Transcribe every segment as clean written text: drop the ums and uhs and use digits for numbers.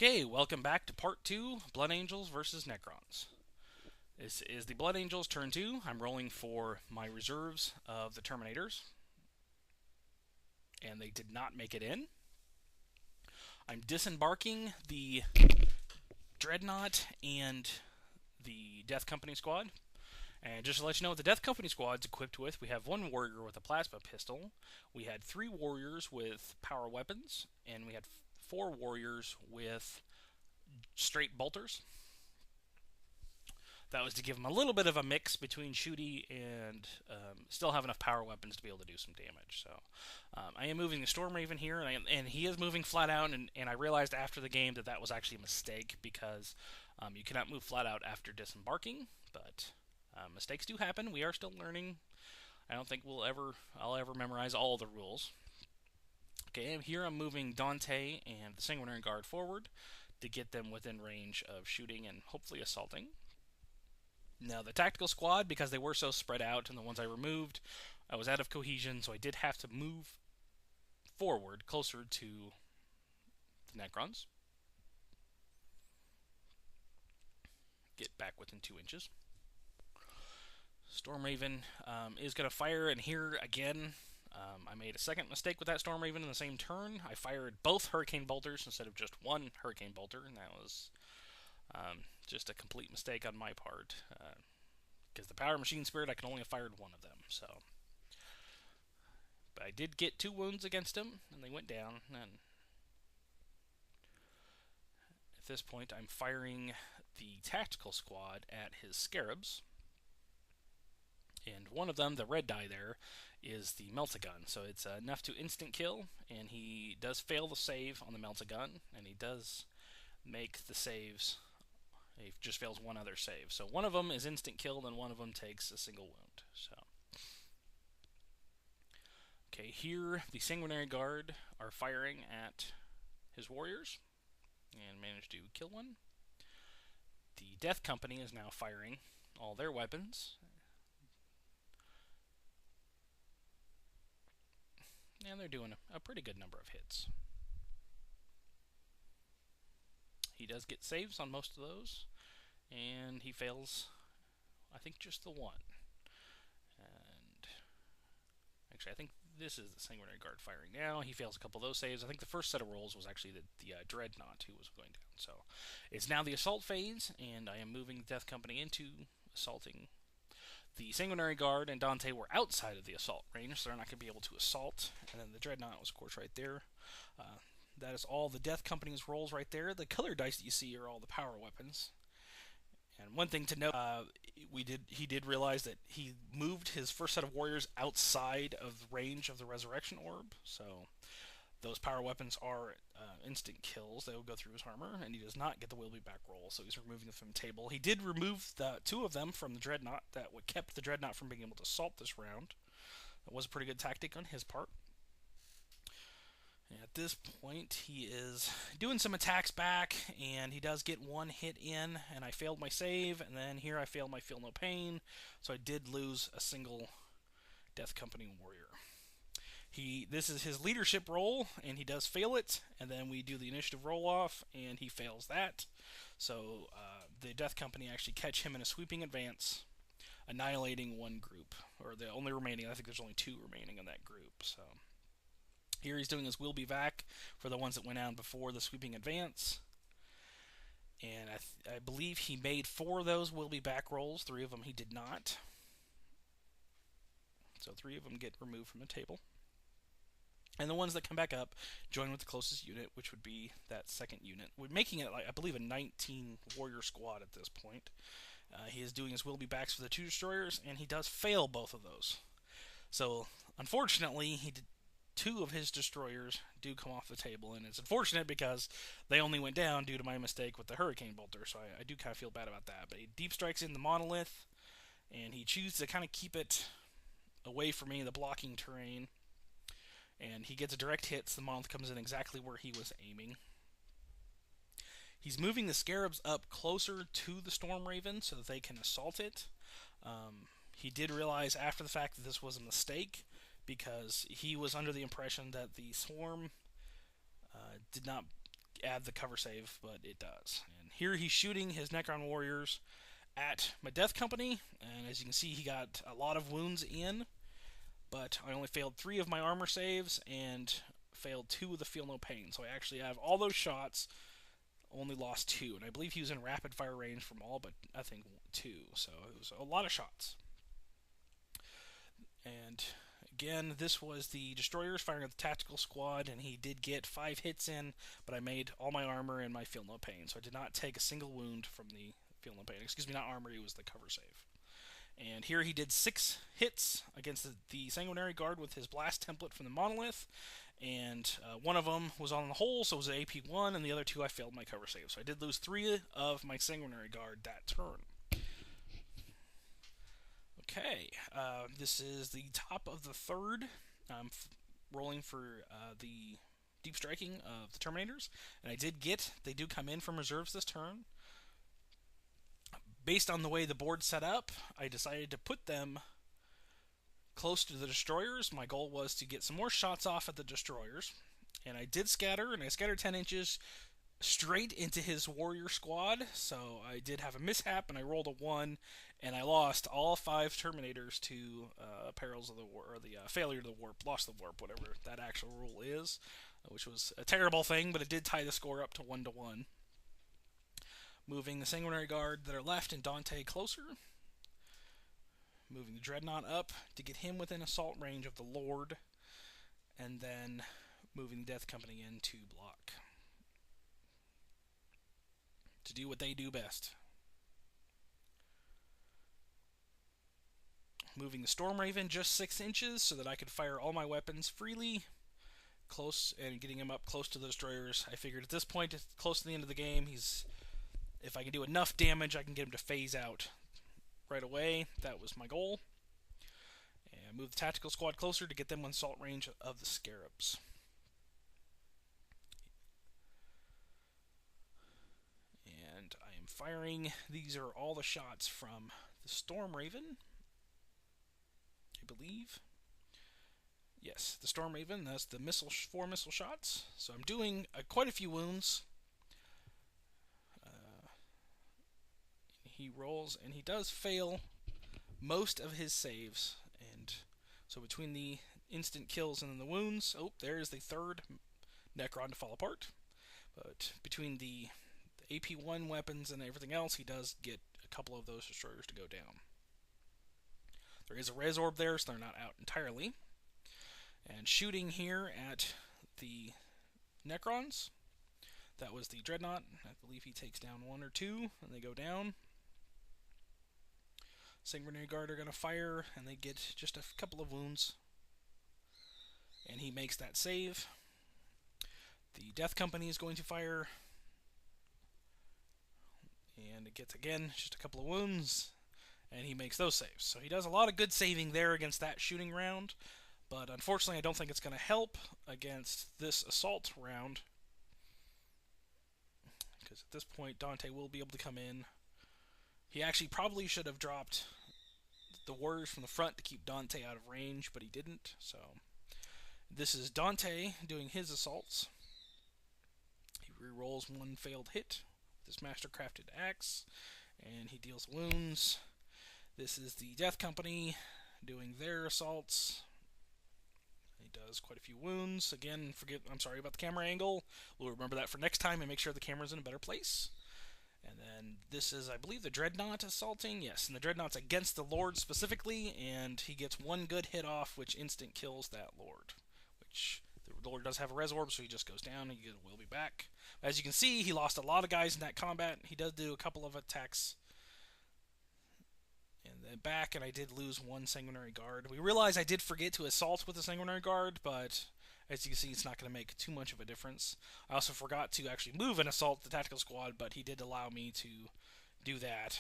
Okay, welcome back to part 2, Blood Angels versus Necrons. This is the Blood Angels turn 2. I'm rolling for my reserves of the Terminators, and they did not make it in. I'm disembarking the Dreadnought and the Death Company squad. And just to let you know what the Death Company squad's equipped with, we have one warrior with a plasma pistol, we had 3 warriors with power weapons, and we had 4 warriors with straight bolters. That was to give him a little bit of a mix between shooty and still have enough power weapons to be able to do some damage. So I am moving the Storm Raven here, and he is moving flat out. And I realized after the game that that was actually a mistake because you cannot move flat out after disembarking. But mistakes do happen. We are still learning. I don't think I'll ever memorize all the rules. Okay, and here I'm moving Dante and the Sanguinary Guard forward to get them within range of shooting and hopefully assaulting. Now, the tactical squad, because they were so spread out and the ones I removed, I was out of cohesion, so I did have to move forward closer to the Necrons. Get back within 2 inches. Storm Raven is going to fire, and here again, I made a second mistake with that Storm Raven in the same turn. I fired both Hurricane Bolters instead of just one Hurricane Bolter, and that was just a complete mistake on my part. Because the Power Machine Spirit, I can only have fired one of them. So, but I did get 2 wounds against him, and they went down. And at this point, I'm firing the tactical squad at his Scarabs. And one of them, the red die there, is the Melt-A-Gun. So it's enough to instant kill, and he does fail the save on the Melt-A-Gun, and he does make the saves. He just fails one other save. So one of them is instant killed, and one of them takes a single wound. So, okay, here the Sanguinary Guard are firing at his warriors and managed to kill one. The Death Company is now firing all their weapons. And they're doing a pretty good number of hits. He does get saves on most of those, and he fails, I think, just the one. And actually, I think this is the Sanguinary Guard firing now. He fails a couple of those saves. I think the first set of rolls was actually the Dreadnought who was going down. So it's now the assault phase, and I am moving the Death Company into assaulting. The Sanguinary Guard and Dante were outside of the assault range, so they're not going to be able to assault. And then the Dreadnought was, of course, right there. That is all the Death Company's rolls right there. The color dice that you see are all the power weapons. And one thing to note, he did realize that he moved his first set of warriors outside of the range of the Resurrection Orb. So those power weapons are instant kills. They will go through his armor, and he does not get the will be back roll, so he's removing them from the table. He did remove the 2 of them from the Dreadnought. That kept the Dreadnought from being able to assault this round. That was a pretty good tactic on his part. And at this point, he is doing some attacks back, and he does get 1 hit in, and I failed my save, and then here I failed my Feel No Pain, so I did lose a single Death Company warrior. This is his leadership roll, and he does fail it, and then we do the initiative roll-off, and he fails that. So the Death Company actually catch him in a sweeping advance, annihilating 1 group, or the only remaining. I think there's only 2 remaining in that group. So here he's doing his will be back for the ones that went down before the sweeping advance. And I believe he made 4 of those will be back rolls. 3 of them he did not. So 3 of them get removed from the table. And the ones that come back up join with the closest unit, which would be that second unit. We're making it, I believe, a 19-warrior squad at this point. He is doing his will be backs for the 2 destroyers, and he does fail both of those. So, unfortunately, 2 of his destroyers do come off the table, and it's unfortunate because they only went down due to my mistake with the Hurricane Bolter, so I do kind of feel bad about that. But he deep strikes in the Monolith, and he chooses to kind of keep it away from me, the blocking terrain. And he gets a direct hit, so the Monolith comes in exactly where he was aiming. He's moving the Scarabs up closer to the Storm Raven so that they can assault it. He did realize after the fact that this was a mistake, because he was under the impression that the Swarm did not add the cover save, but it does. And here he's shooting his Necron warriors at my Death Company, and as you can see, he got a lot of wounds in, but I only failed 3 of my armor saves and failed 2 of the Feel No Pain. So I actually have all those shots, only lost 2, and I believe he was in rapid fire range from all but I think 2. So it was a lot of shots. And again, this was the destroyers firing at the tactical squad, and he did get 5 hits in, but I made all my armor and my Feel No Pain, so I did not take a single wound from the Feel No Pain. Excuse me, not armor, it was the cover save. And here he did 6 hits against the Sanguinary Guard with his blast template from the Monolith, and one of them was on the hole, so it was an AP1, and the other 2 I failed my cover save. So I did lose 3 of my Sanguinary Guard that turn. Okay, this is the top of the third. I'm rolling for the deep striking of the Terminators, and they do come in from reserves this turn. Based on the way the board's set up, I decided to put them close to the destroyers. My goal was to get some more shots off at the destroyers, and I did scatter, and I scattered 10 inches straight into his warrior squad, so I did have a mishap, and I rolled a 1, and I lost all 5 Terminators to perils of the war, or the failure to the warp, lost the warp, whatever that actual rule is, which was a terrible thing, but it did tie the score up to 1-1. Moving the Sanguinary Guard that are left and Dante closer. Moving the Dreadnought up to get him within assault range of the Lord, and then moving the Death Company in to block. To do what they do best. Moving the Storm Raven just 6 inches so that I could fire all my weapons freely, close, and getting him up close to the destroyers. I figured at this point, it's close to the end of the game, if I can do enough damage, I can get him to phase out right away. That was my goal. And move the tactical squad closer to get them in assault range of the Scarabs. And I am firing. These are all the shots from the Storm Raven, I believe. Yes, the Storm Raven. That's the 4 missile shots. So I'm doing quite a few wounds. He rolls, and he does fail most of his saves. And so between the instant kills and the wounds, there is the 3rd Necron to fall apart. But between the AP1 weapons and everything else, he does get a couple of those destroyers to go down. There is a res orb there, so they're not out entirely. And shooting here at the Necrons, that was the Dreadnought. I believe he takes down 1 or 2, and they go down. Sanguinary Guard are going to fire, and they get just a couple of wounds. And he makes that save. The Death Company is going to fire. And it gets, again, just a couple of wounds. And he makes those saves. So he does a lot of good saving there against that shooting round. But unfortunately, I don't think it's going to help against this assault round. Because at this point, Dante will be able to come in. He actually probably should have dropped the warriors from the front to keep Dante out of range, but he didn't. So this is Dante doing his assaults. He rerolls 1 failed hit with his mastercrafted axe, and he deals wounds. This is the Death Company doing their assaults. He does quite a few wounds. Again, I'm sorry about the camera angle. We'll remember that for next time and make sure the camera's in a better place. And then this is, I believe, the Dreadnought assaulting. Yes, and the Dreadnought's against the Lord specifically, and he gets 1 good hit off, which instant kills that Lord. Which, the Lord does have a res orb, so he just goes down, and he will be back. As you can see, he lost a lot of guys in that combat. He does do a couple of attacks and then back, and I did lose 1 Sanguinary Guard. We realize I did forget to assault with the Sanguinary Guard, but as you can see, it's not going to make too much of a difference. I also forgot to actually move and assault the tactical squad, but he did allow me to do that.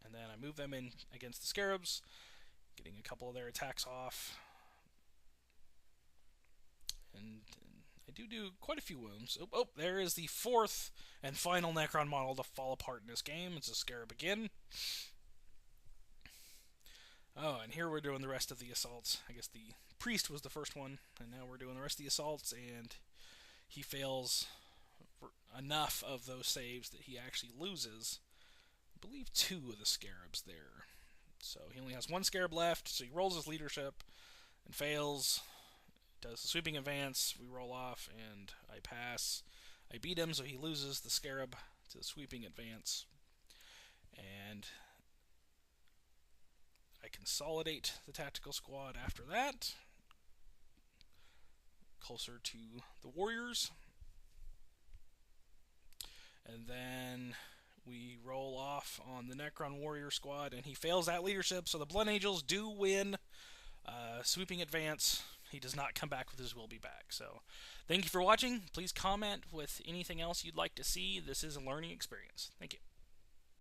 And then I move them in against the Scarabs, getting a couple of their attacks off. And I do quite a few wounds. There is the 4th and final Necron model to fall apart in this game. It's a Scarab again. Oh, and here we're doing the rest of the assaults. I guess the Priest was the first one, and now we're doing the rest of the assaults, and he fails enough of those saves that he actually loses, I believe, 2 of the scarabs there. So he only has 1 scarab left, so he rolls his leadership and fails. Does the sweeping advance, we roll off, and I pass. I beat him, so he loses the scarab to the sweeping advance. And I consolidate the tactical squad after that, closer to the warriors. And then we roll off on the Necron warrior squad, and he fails that leadership, so the Blood Angels do win. Sweeping advance. He does not come back with his will be back. So thank you for watching. Please comment with anything else you'd like to see. This is a learning experience. Thank you.